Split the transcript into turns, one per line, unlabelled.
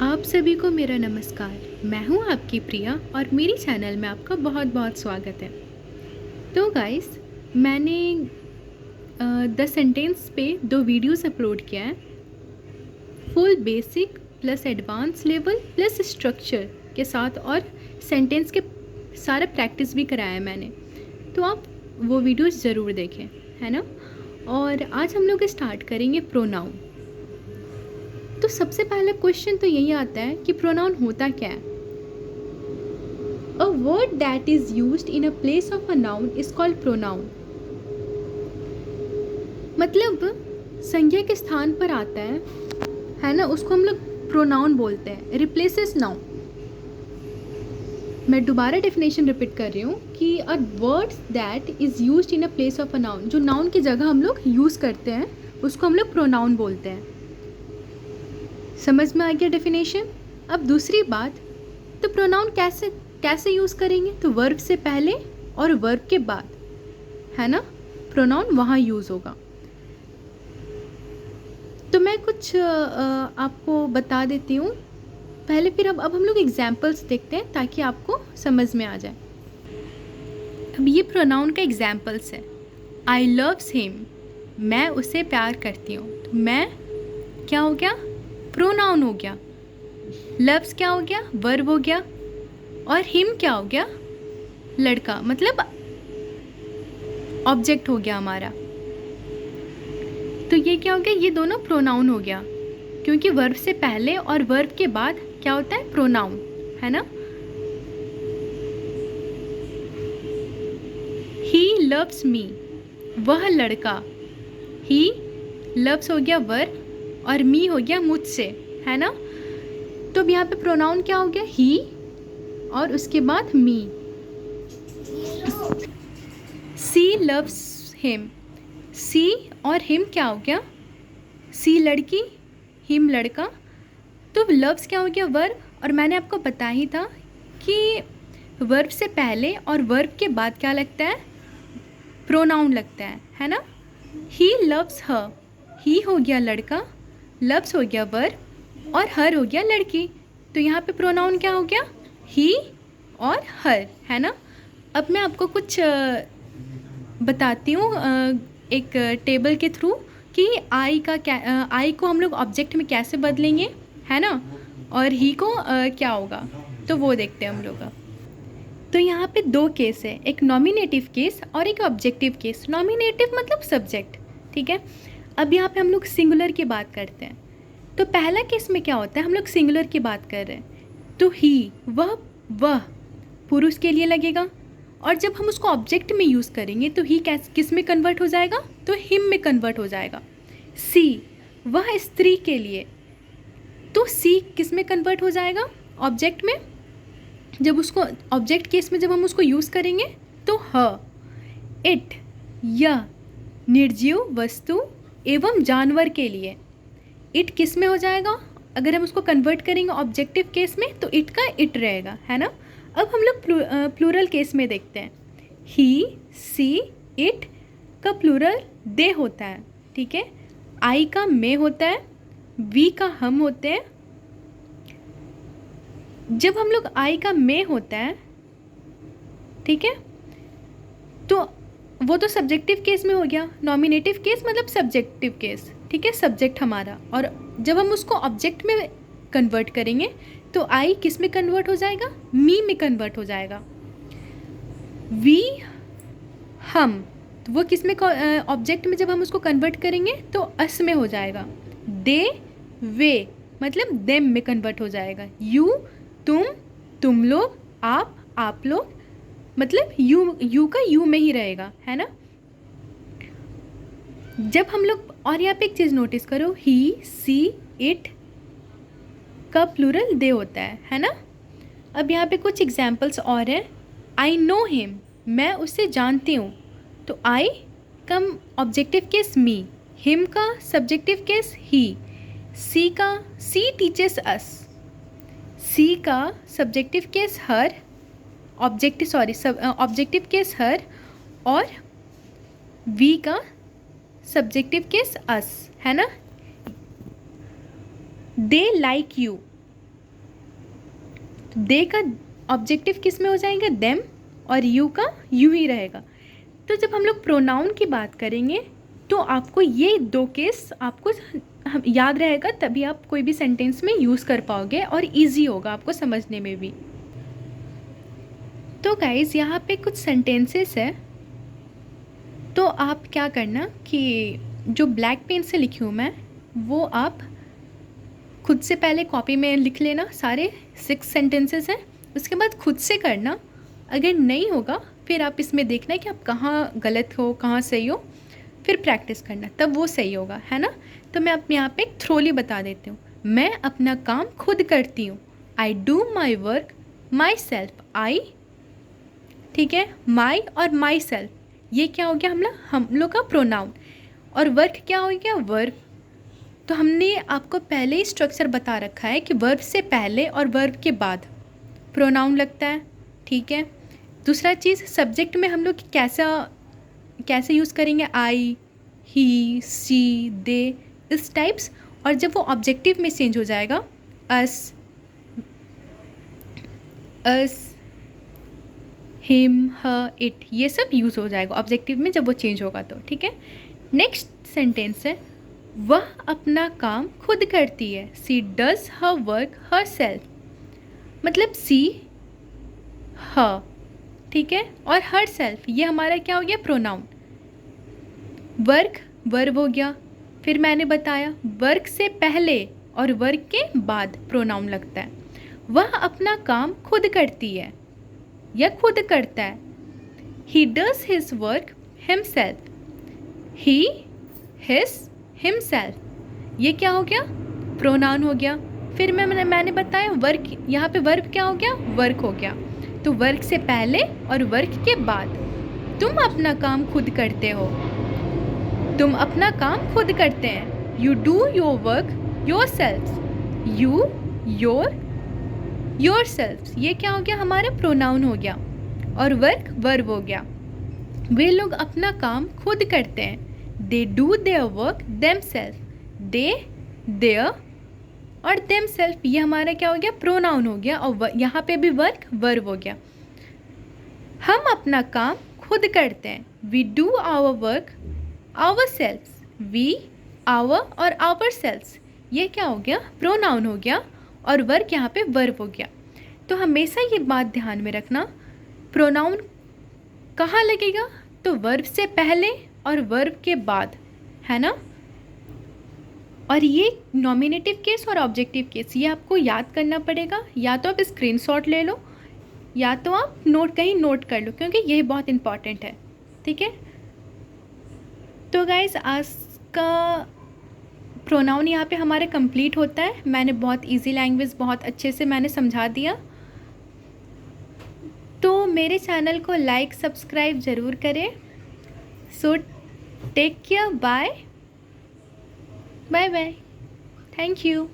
आप सभी को मेरा नमस्कार। मैं हूं आपकी प्रिया और मेरी चैनल में आपका बहुत बहुत स्वागत है। तो गाइस, मैंने द सेंटेंस पे 2 वीडियोस अपलोड किया है। Full basic plus advance level plus structure के साथ, और सेंटेंस के सारा प्रैक्टिस भी कराया है मैंने। तो आप वो वीडियोस ज़रूर देखें, है ना। और आज हम लोग स्टार्ट करेंगे प्रोनाउन। तो सबसे पहला क्वेश्चन तो यही आता है कि प्रोनाउन होता क्या है। A word that is used in a place of a noun is called pronoun. मतलब संज्ञा के स्थान पर आता है ना, उसको हम लोग प्रोनाउन बोलते हैं। Replaces noun. मैं दोबारा डेफिनेशन रिपीट कर रही हूँ कि a word that is used in a place of a noun, जो नाउन की जगह हम लोग यूज़ करते हैं उसको हम लोग प्रोनाउन बोलते हैं। समझ में आ गया डेफिनेशन। अब दूसरी बात, तो प्रोनाउन कैसे यूज़ करेंगे, तो वर्ब से पहले और वर्ब के बाद, है ना, प्रोनाउन वहाँ यूज़ होगा। तो मैं कुछ आपको बता देती हूँ पहले, फिर अब हम लोग एग्जाम्पल्स देखते हैं ताकि आपको समझ में आ जाए। अब ये प्रोनाउन का एग्जाम्पल्स है। आई लव्स हिम, मैं उसे प्यार करती हूँ। तो मैं क्या हो गया, प्रोनाउन हो गया। लव्स क्या हो गया, वर्ब हो गया। और हिम क्या हो गया, लड़का, मतलब ऑब्जेक्ट हो गया हमारा। तो ये क्या हो गया, ये दोनों प्रोनाउन हो गया, क्योंकि वर्ब से पहले और वर्ब के बाद क्या होता है, प्रोनाउन, है ना। ही लव्स मी, वह लड़का। ही लव्स हो गया वर्ब और मी हो गया मुझसे, है ना। तो अब यहाँ पे प्रोनाउन क्या हो गया, ही और उसके बाद मी। सी लव्स हिम, सी और हिम क्या हो गया, सी लड़की, हिम लड़का। तो लव्स क्या हो गया, वर्ब। और मैंने आपको बताया ही था कि वर्ब से पहले और वर्ब के बाद क्या लगता है, प्रोनाउन लगता है ना। ही लव्स हर, ही हो गया लड़का, लव्स हो गया वर्ब और हर हो गया लड़की। तो यहाँ पे प्रोनाउन क्या हो गया, ही और हर, है ना। अब मैं आपको कुछ बताती हूँ एक टेबल के थ्रू कि आई का क्या, आई को हम लोग ऑब्जेक्ट में कैसे बदलेंगे, है ना, और ही को क्या होगा, तो वो देखते हैं हम लोग। तो यहाँ पे 2 केस है, एक नॉमिनेटिव केस और एक ऑब्जेक्टिव केस। नॉमिनेटिव मतलब सब्जेक्ट, ठीक है। अब यहाँ पे हम लोग सिंगुलर की बात करते हैं। तो पहला केस में क्या होता है, हम लोग सिंगुलर की बात कर रहे हैं, तो ही, वह पुरुष के लिए लगेगा। और जब हम उसको ऑब्जेक्ट में यूज़ करेंगे तो ही किस में कन्वर्ट हो जाएगा, तो हिम में कन्वर्ट हो जाएगा। सी, वह स्त्री के लिए, तो सी किस में कन्वर्ट हो जाएगा, ऑब्जेक्ट में। जब उसको ऑब्जेक्ट केस में जब हम उसको यूज़ करेंगे तो ह। इट, यह निर्जीव वस्तु एवं जानवर के लिए, इट किस में हो जाएगा, अगर हम उसको कन्वर्ट करेंगे ऑब्जेक्टिव केस में तो इट का इट रहेगा, है ना। अब हम लोग प्लूरल केस में देखते हैं। ही, सी, इट का प्लूरल दे होता है, ठीक है। आई का मे होता है, वी का हम होते हैं। जब हम लोग आई का मे होता है, ठीक है, तो वो तो सब्जेक्टिव केस में हो गया। नॉमिनेटिव केस मतलब सब्जेक्टिव केस, ठीक है, सब्जेक्ट हमारा। और जब हम उसको ऑब्जेक्ट में कन्वर्ट करेंगे तो आई किस में कन्वर्ट हो जाएगा, मी में कन्वर्ट हो जाएगा। वी, हम, तो वो किस में, ऑब्जेक्ट में जब हम उसको कन्वर्ट करेंगे तो अस में हो जाएगा। दे, वे मतलब देम में कन्वर्ट हो जाएगा। यू, तुम लोग, आप लोग, मतलब यू का यू में ही रहेगा, है ना। जब हम लोग, और यहाँ पे एक चीज़ नोटिस करो, ही, सी, इट का प्लूरल दे होता है ना। अब यहाँ पे कुछ एग्जाम्पल्स और हैं। आई नो हिम, मैं उसे जानती हूँ, तो आई का ऑब्जेक्टिव केस मी, हिम का सब्जेक्टिव केस ही, सी टीचर्स अस, सी का सब्जेक्टिव केस हर, ऑब्जेक्टिव केस हर, और वी का सब्जेक्टिव केस अस, है ना। दे लाइक यू, तो दे का ऑब्जेक्टिव किस में हो जाएगा, देम, और यू का यू ही रहेगा। तो जब हम लोग प्रोनाउन की बात करेंगे तो आपको ये दो केस आपको याद रहेगा, तभी आप कोई भी सेंटेंस में यूज़ कर पाओगे और इजी होगा आपको समझने में भी। तो गाइज़ यहाँ पे कुछ सेंटेंसेस है, तो आप क्या करना कि जो ब्लैक पेन से लिखी हूँ मैं वो आप खुद से पहले कॉपी में लिख लेना, सारे 6 सेंटेंसेस हैं, उसके बाद खुद से करना। अगर नहीं होगा फिर आप इसमें देखना कि आप कहाँ गलत हो कहाँ सही हो, फिर प्रैक्टिस करना, तब वो सही होगा, है ना। तो मैं आप यहाँ पे एक थ्रोली बता देती हूँ। मैं अपना काम खुद करती हूँ, I do my work my self. I, ठीक है, माई और माई सेल्फ, ये क्या हो गया हम लोग का प्रोनाउन। और वर्क क्या हो गया, वर्ब। तो हमने आपको पहले ही स्ट्रक्चर बता रखा है कि वर्ब से पहले और वर्ब के बाद प्रोनाउन लगता है, ठीक है। दूसरा चीज़, सब्जेक्ट में हम लोग कैसे यूज़ करेंगे, आई, ही, सी, दे, इस टाइप्स। और जब वो ऑब्जेक्टिव में चेंज हो जाएगा, अस, हिम, हर, इट, ये सब यूज़ हो जाएगा ऑब्जेक्टिव में जब वो चेंज होगा तो, ठीक है। नेक्स्ट सेंटेंस है, वह अपना काम खुद करती है, she does her work her self. मतलब सी, हर, ठीक है, और हर सेल्फ ये हमारा क्या हो गया, प्रोनाउन। वर्क वर्ब हो गया, फिर मैंने बताया वर्क से पहले और वर्क के बाद प्रोनाउन लगता है। वह अपना काम खुद करती है या खुद करता है, he does his work himself, he, his, himself, ये क्या हो गया, प्रोनाउन हो गया। फिर मैंने बताया वर्क, यहाँ पे वर्ब क्या हो गया, वर्क हो गया। तो वर्क से पहले और वर्क के बाद, तुम अपना काम खुद करते हो, तुम अपना काम खुद करते हैं, you do your work your self, you, your self, ये क्या हो गया, हमारा प्रोनाउन हो गया। और वर्क वर्ब हो गया। वे लोग अपना काम खुद करते हैं, they do their work themselves, they, their और देम सेल्फ, ये हमारा क्या हो गया, प्रोनाउन हो गया। और यहाँ पे भी वर्क वर्ब हो गया। हम अपना काम खुद करते हैं, we do our work ourselves, we, our और आवर सेल्फ, ये क्या हो गया, प्रोनाउन हो गया। और वर्क यहाँ पे वर्ब हो गया। तो हमेशा ये बात ध्यान में रखना, प्रोनाउन कहाँ लगेगा, तो वर्ब से पहले और वर्ब के बाद, है ना। और ये नॉमिनेटिव केस और ऑब्जेक्टिव केस ये आपको याद करना पड़ेगा, या तो आप स्क्रीनशॉट ले लो या तो आप कहीं नोट कर लो, क्योंकि ये बहुत इंपॉर्टेंट है, ठीक है। तो गाइज़ आज का प्रोनाउन यहाँ पे हमारे कंप्लीट होता है। मैंने बहुत इजी लैंग्वेज बहुत अच्छे से मैंने समझा दिया। तो मेरे चैनल को लाइक सब्सक्राइब ज़रूर करें। So take care, bye bye bye, thank you.